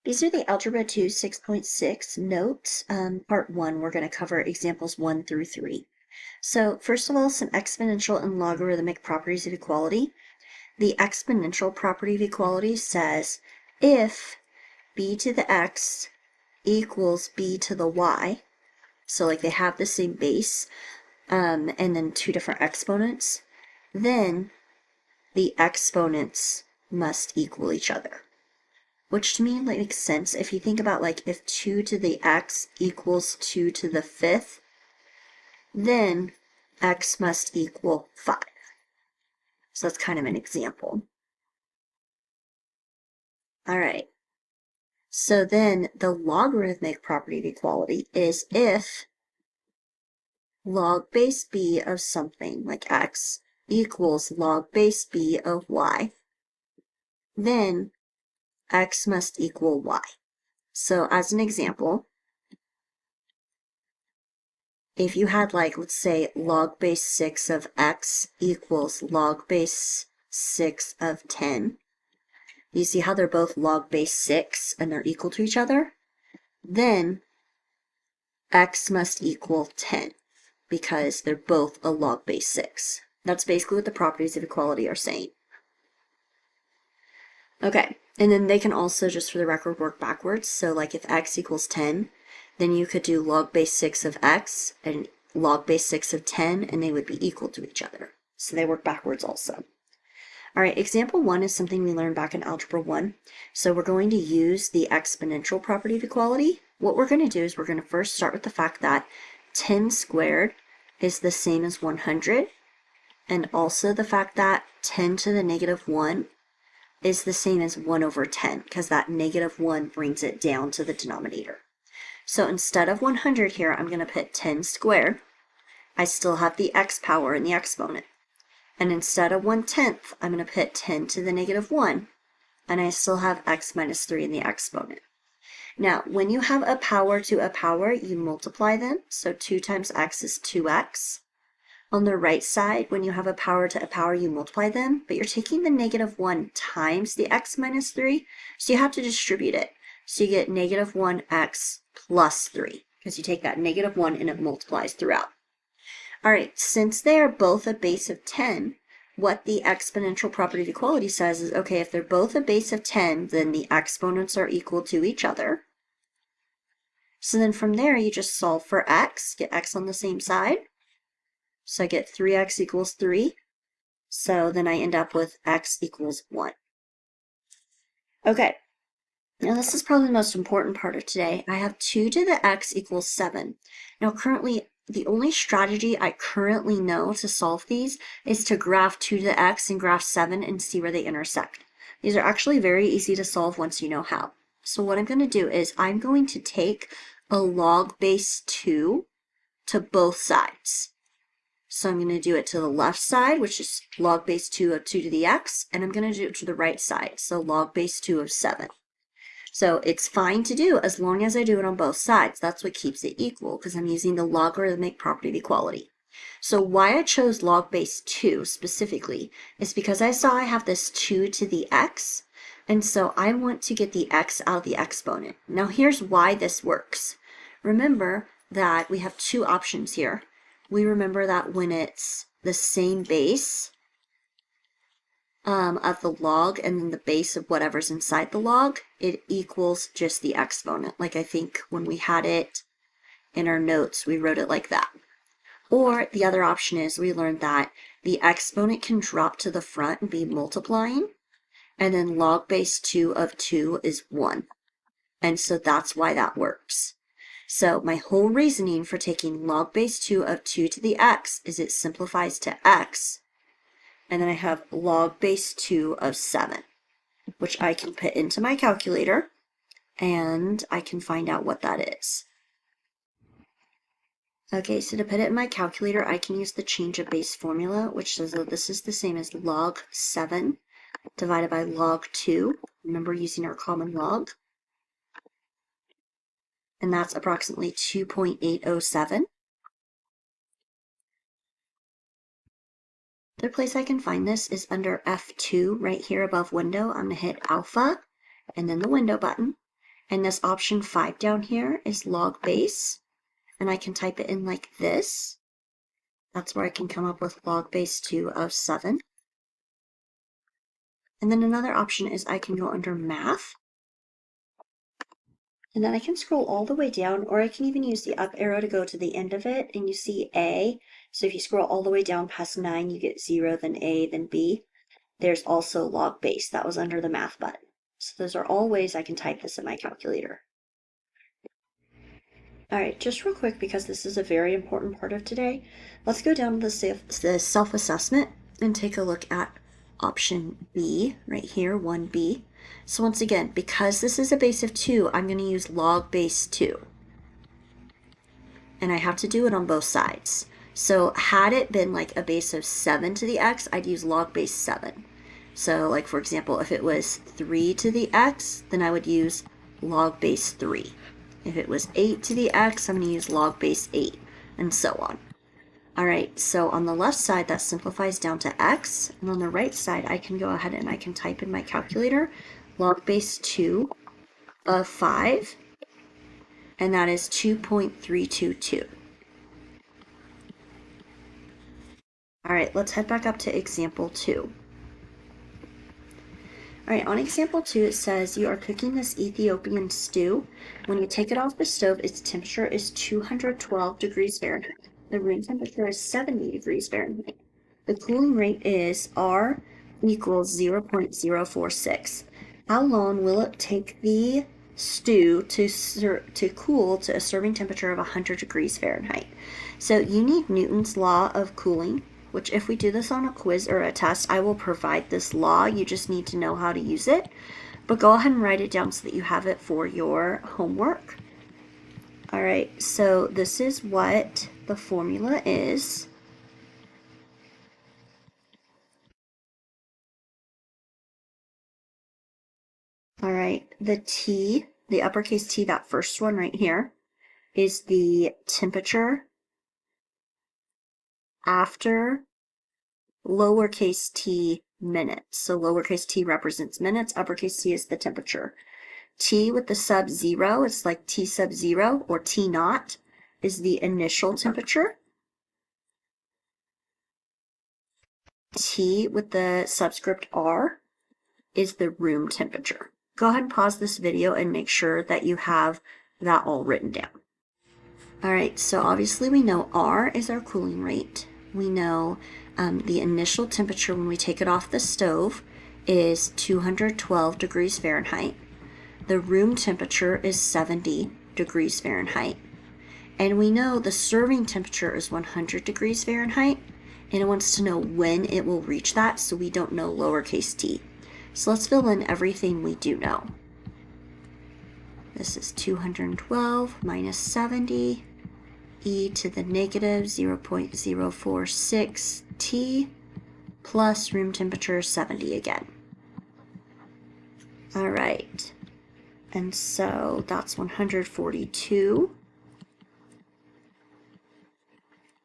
These are the Algebra 2 6.6 notes. Part 1, we're going to cover examples 1 through 3. So first of all, some exponential and logarithmic properties of equality. The exponential property of equality says if b to the x equals b to the y, so like they have the same base, and then two different exponents, then the exponents must equal each other. Which to me like makes sense if you think about like if 2 to the x equals 2 to the 5th, then x must equal 5. So that's kind of an example. All right. So then the logarithmic property of equality is if log base b of something like x equals log base b of y, then x must equal y. So as an example, if you had like, let's say log base 6 of x equals log base 6 of 10, you see how they're both log base 6 and they're equal to each other? Then x must equal 10 because they're both a log base 6. That's basically what the properties of equality are saying. Okay, and then they can also, just for the record, work backwards. So like if x equals 10, then you could do log base 6 of x and log base 6 of 10, and they would be equal to each other. So they work backwards also. All right, example 1 is something we learned back in Algebra 1. So we're going to use the exponential property of equality. What we're going to do is we're going to first start with the fact that 10 squared is the same as 100, and also the fact that 10 to the negative 1 is the same as 1 over 10, because that negative 1 brings it down to the denominator. So instead of 100 here, I'm going to put 10 squared. I still have the x power in the exponent. And instead of 1/10, I'm going to put 10 to the negative 1, and I still have x minus 3 in the exponent. Now, when you have a power to a power, you multiply them. So 2 times x is 2x. On the right side, when you have a power to a power, you multiply them, but you're taking the negative 1 times the x minus 3, so you have to distribute it. So you get negative 1x plus 3, because you take that negative 1 and it multiplies throughout. All right, since they are both a base of 10, what the exponential property of equality says is, okay, if they're both a base of 10, then the exponents are equal to each other. So then from there, you just solve for x, get x on the same side. So I get 3x equals 3. So then I end up with x equals 1. Okay, now this is probably the most important part of today. I have 2 to the x equals 7. Now currently, the only strategy I currently know to solve these is to graph 2 to the x and graph 7 and see where they intersect. These are actually very easy to solve once you know how. So what I'm going to do is I'm going to take a log base 2 to both sides. So I'm going to do it to the left side, which is log base 2 of 2 to the x, and I'm going to do it to the right side, so log base 2 of 7. So it's fine to do as long as I do it on both sides. That's what keeps it equal, because I'm using the logarithmic property of equality. So why I chose log base 2 specifically is because I saw I have this 2 to the x, and so I want to get the x out of the exponent. Now here's why this works. Remember that we have two options here. We remember that when it's the same base of the log and then the base of whatever's inside the log, it equals just the exponent. Like I think when we had it in our notes, we wrote it like that. Or the other option is we learned that the exponent can drop to the front and be multiplying, and then log base 2 of 2 is 1. And so that's why that works. So my whole reasoning for taking log base 2 of 2 to the x is it simplifies to x, and then I have log base 2 of 7, which I can put into my calculator, and I can find out what that is. Okay, so to put it in my calculator, I can use the change of base formula, which says that this is the same as log 7 divided by log 2. Remember using our common log. And that's approximately 2.807. The place I can find this is under F2 right here above window. I'm going to hit alpha and then the window button. And this option 5 down here is log base, and I can type it in like this. That's where I can come up with log base 2 of 7. And then another option is I can go under math, and then I can scroll all the way down, or I can even use the up arrow to go to the end of it, and you see A. So if you scroll all the way down past 9, you get 0, then A, then B. There's also log base. That was under the math button. So those are all ways I can type this in my calculator. All right, just real quick, because this is a very important part of today, let's go down to the self-assessment and take a look at option B right here, 1B. So once again, because this is a base of 2, I'm going to use log base 2. And I have to do it on both sides. So had it been like a base of 7 to the x, I'd use log base 7. So like for example, if it was 3 to the x, then I would use log base 3. If it was 8 to the x, I'm going to use log base 8, and so on. All right, so on the left side, that simplifies down to x, and on the right side, I can go ahead and I can type in my calculator log base 2 of 5, and that is 2.322. All right, let's head back up to example 2. All right, on example 2, it says you are cooking this Ethiopian stew. When you take it off the stove, its temperature is 212 degrees Fahrenheit. The room temperature is 70 degrees Fahrenheit. The cooling rate is R equals 0.046. How long will it take the stew to cool to a serving temperature of 100 degrees Fahrenheit? So you need Newton's law of cooling, which if we do this on a quiz or a test, I will provide this law. You just need to know how to use it. But go ahead and write it down so that you have it for your homework. All right, so this is what the formula is. All right, the T, the uppercase T, that first one right here, is the temperature after lowercase t minutes. So lowercase t represents minutes, uppercase T is the temperature. T with the sub 0, it's like T sub 0 or T naught, is the initial temperature. T with the subscript R is the room temperature. Go ahead and pause this video and make sure that you have that all written down. All right, so obviously we know R is our cooling rate. We know the initial temperature when we take it off the stove is 212 degrees Fahrenheit. The room temperature is 70 degrees Fahrenheit. And we know the serving temperature is 100 degrees Fahrenheit, and it wants to know when it will reach that, so we don't know lowercase t. So let's fill in everything we do know. This is 212 minus 70, e to the negative 0.046 t, plus room temperature 70 again. All right, and so that's 142.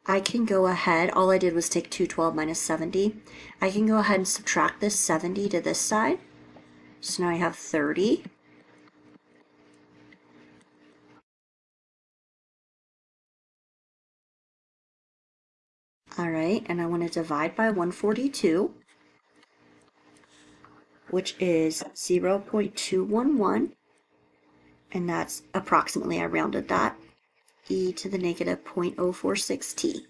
I can go ahead, all I did was take 212 minus 70. I can go ahead and subtract this 70 to this side. So now I have 30. All right, and I want to divide by 142, which is 0.211, and that's approximately, I rounded that, e to the negative 0.046 t.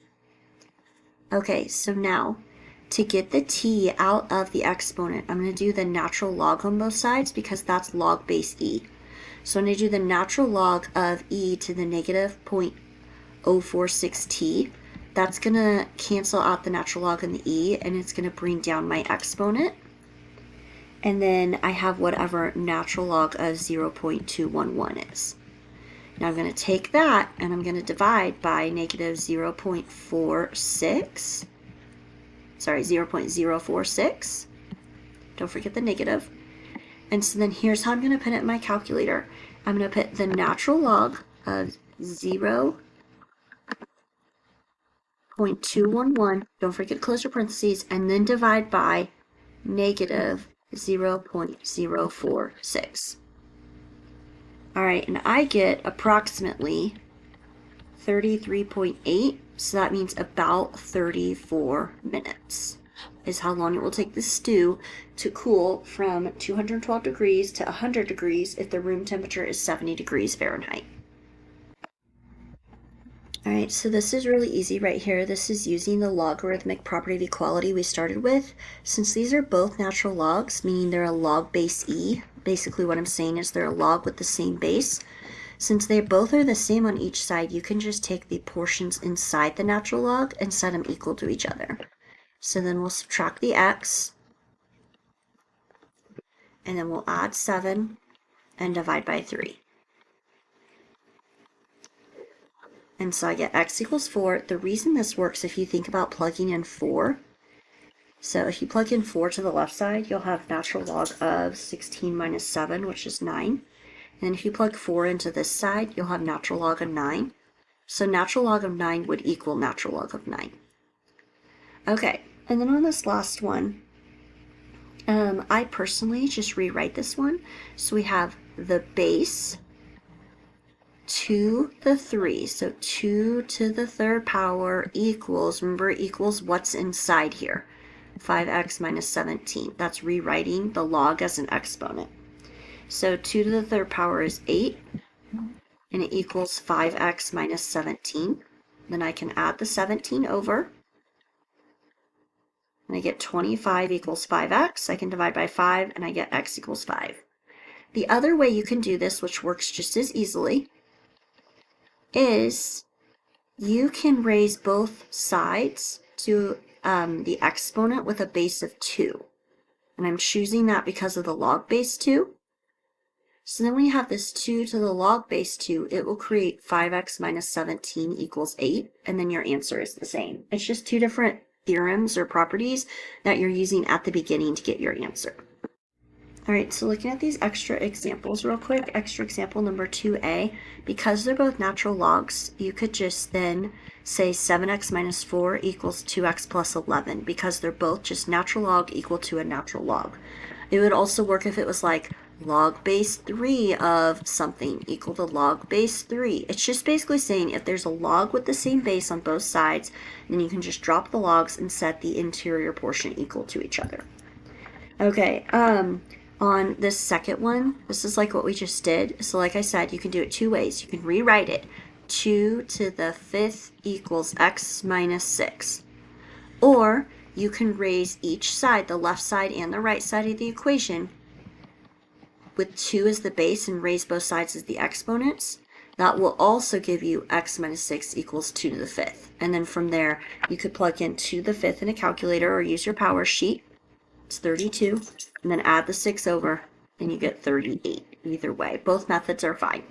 Okay, so now to get the t out of the exponent, I'm going to do the natural log on both sides because that's log base e. So I'm going to do the natural log of e to the negative 0.046 t. That's going to cancel out the natural log and the e, and it's going to bring down my exponent. And then I have whatever natural log of 0.211 is. Now I'm going to take that and I'm going to divide by negative 0.46. Sorry, 0.046. Don't forget the negative. And so then here's how I'm going to put it in my calculator. I'm going to put the natural log of 0.211, don't forget to close your parentheses, and then divide by negative 0.046. All right, and I get approximately 33.8, so that means about 34 minutes is how long it will take the stew to cool from 212 degrees to 100 degrees if the room temperature is 70 degrees Fahrenheit. All right, so this is really easy right here. This is using the logarithmic property of equality we started with. Since these are both natural logs, meaning they're a log base e, basically what I'm saying is they're a log with the same base. Since they both are the same on each side, you can just take the portions inside the natural log and set them equal to each other. So then we'll subtract the x, and then we'll add 7 and divide by 3. And so I get x equals 4. The reason this works, if you think about plugging in 4, so if you plug in 4 to the left side, you'll have natural log of 16 minus 7, which is 9. And if you plug 4 into this side, you'll have natural log of 9. So natural log of 9 would equal natural log of 9. Okay, and then on this last one, I personally just rewrite this one. So we have the base to the 3, so 2 to the third power equals, remember it equals what's inside here, 5x minus 17. That's rewriting the log as an exponent. So 2 to the third power is 8, and it equals 5x minus 17. Then I can add the 17 over, and I get 25 equals 5x. I can divide by 5, and I get x equals 5. The other way you can do this, which works just as easily, is you can raise both sides to the exponent with a base of 2. And I'm choosing that because of the log base 2. So then when you have this 2 to the log base 2, it will create 5x minus 17 equals 8, and then your answer is the same. It's just two different theorems or properties that you're using at the beginning to get your answer. All right, so looking at these extra examples real quick, extra example number 2a, because they're both natural logs, you could just then say 7x minus 4 equals 2x plus 11, because they're both just natural log equal to a natural log. It would also work if it was like log base 3 of something equal to log base 3. It's just basically saying if there's a log with the same base on both sides, then you can just drop the logs and set the interior portion equal to each other. Okay, on this second one, this is like what we just did. So like I said, you can do it two ways. You can rewrite it. 2 to the 5th equals x minus 6. Or you can raise each side, the left side and the right side of the equation, with 2 as the base and raise both sides as the exponents. That will also give you x minus 6 equals 2 to the 5th. And then from there, you could plug in 2 to the 5th in a calculator or use your power sheet. It's 32, and then add the 6 over, and you get 38. Either way, both methods are fine.